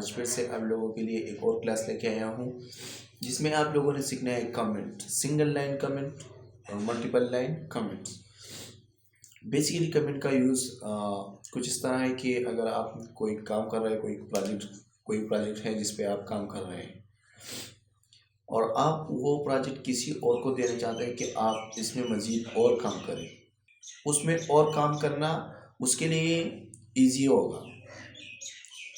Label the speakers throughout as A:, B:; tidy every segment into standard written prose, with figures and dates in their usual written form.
A: आज फिर से आप लोगों के लिए एक और क्लास लेके आया हूँ जिसमें आप लोगों ने सीखना है कमेंट, सिंगल लाइन कमेंट और multiple line comments. Basically comment का यूज़ कुछ इस तरह है कि अगर आप कोई काम कर रहे हैं, कोई प्रोजेक्ट है जिस पे आप काम कर रहे हैं और आप वो प्रोजेक्ट किसी और को देना चाहते हैं कि आप इसमें मज़ीद और काम करें, उसमें और काम करना उसके लिए इजी होगा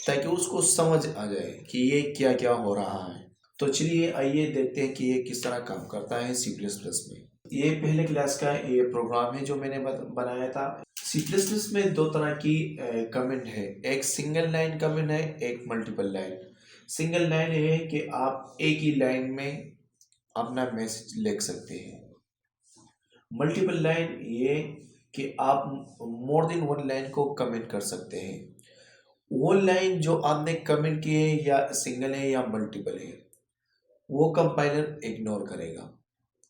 A: ताकि उसको समझ आ जाए कि ये क्या क्या हो रहा है। तो चलिए आइए देखते हैं कि ये किस तरह काम करता है सी प्लस प्लस में। ये पहले क्लास का ये प्रोग्राम है जो मैंने बनाया था। सी प्लस प्लस में दो तरह की कमेंट है, एक सिंगल लाइन कमेंट है, एक मल्टीपल लाइन। सिंगल लाइन है कि आप एक ही लाइन में अपना मैसेज लिख सकते हैं। मल्टीपल लाइन ये कि आप मोर देन वन लाइन को कमेंट कर सकते हैं। वो लाइन जो आपने कमेंट की है या सिंगल है या मल्टीपल है वो कंपाइलर इग्नोर करेगा,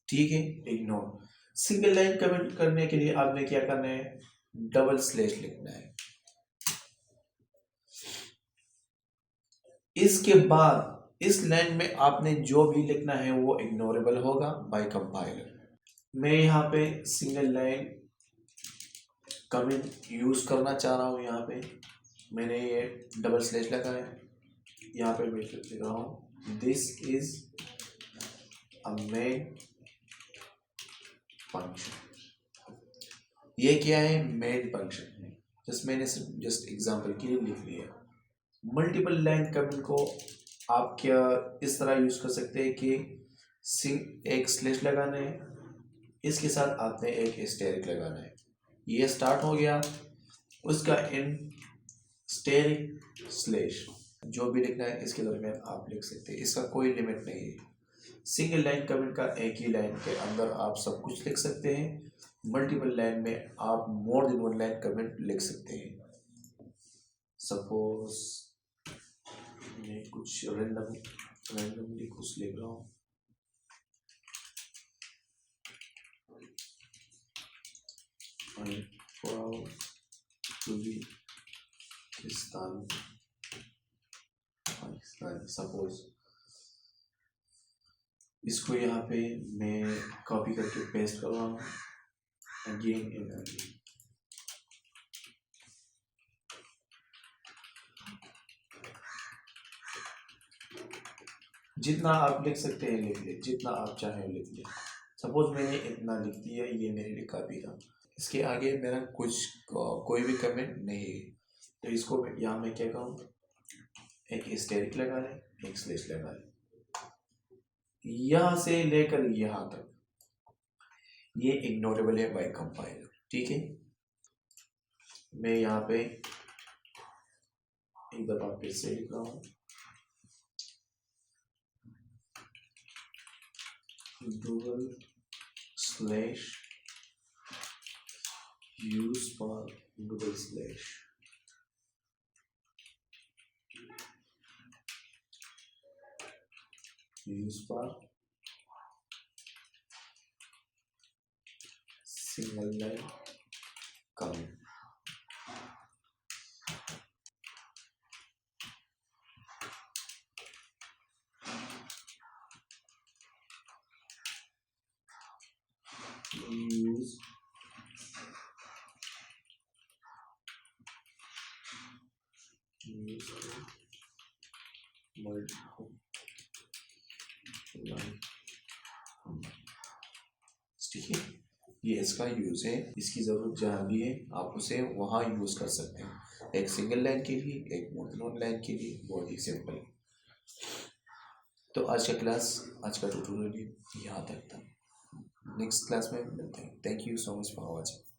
A: ठीक है, इग्नोर। सिंगल लाइन कमेंट करने के लिए आपने क्या करना है, डबल स्लैश लिखना है। इसके बाद इस लाइन में आपने जो भी लिखना है वो इग्नोरेबल होगा बाय कंपाइलर। मैं यहाँ पे सिंगल लाइन कमेंट यूज करना चाह रहा हूँ। यहाँ पे मैंने ये डबल स्लैश लगाया है, यहाँ पे मैं लिख रहा हूँ this is a main function. ये क्या है, मेन फंक्शन है। मैंने जस्ट एग्जांपल के लिए लिख लिया। मल्टीपल लाइन कमेंट को आप क्या इस तरह यूज कर सकते हैं कि एक स्लैश लगाना है, इसके साथ आपने एक एस्टेरिक लगाना है। ये स्टार्ट हो गया, उसका एंड स्टेरिक स्लैश, जो भी लिखना है इसके दरमियान आप लिख सकते हैं, इसका कोई लिमिट नहीं है। सिंगल लाइन कमेंट का एक ही लाइन के अंदर आप सब कुछ लिख सकते हैं। मल्टीपल लाइन में आप more than one line comment लिख सकते हैं। सपोज मैं कुछ रैंडमली कुछ लिख रहा हूँ, I'm proud to be Pakistani. Suppose इसको यहाँ पे मैं कॉपी करके पेस्ट कर रहा हूँ अगेन एंड अगेन। जितना आप लिख सकते हैं लिख ले, जितना आप चाहें लिख ले। सपोज मैंने इतना लिख दिया, ये मेरे लिए काफ़ी था। इसके आगे मेरा कोई भी कमेंट नहीं है, तो इसको यहाँ मैं क्या कहूँ, एक एस्टेरिक लगा लें, एक स्लैश लगा लें, यहाँ से लेकर यहाँ तक ये इग्नोरेबल है बाय कंपाइलर, ठीक है। मैं यहाँ पे एक दफा फिर से लिख रहा हूँ double slash use for double slash use for single line comment. Use multiple line, ठीक है। ये इसका यूज़ है, इसकी ज़रूरत जहाँ भी है आप उसे वहाँ यूज़ कर सकते हैं। एक सिंगल लाइन के लिए, एक मोनोटोन लाइन के लिए, बहुत ही सिंपल। तो आज का ट्यूटोरियल यहाँ तक था। नेक्स्ट क्लास में मिलते हैं। Thank you so much for watching.